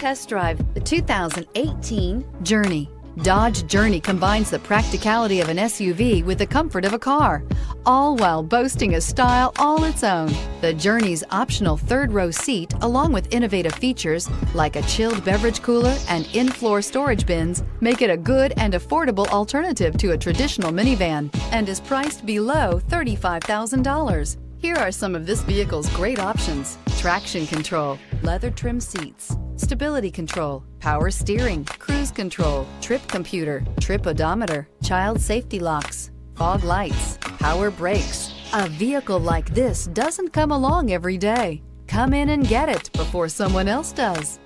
test drive the 2018 Journey. Dodge Journey combines the practicality of an SUV with the comfort of a car, all while boasting a style all its own. The Journey's optional third-row seat, along with innovative features like a chilled beverage cooler and in-floor storage bins, make it a good and affordable alternative to a traditional minivan and is priced below $35,000. Here are some of this vehicle's great options: traction control, leather trim seats, stability control, power steering, cruise control, trip computer, trip odometer, child safety locks, fog lights, power brakes. A vehicle like this doesn't come along every day. Come in and get it before someone else does.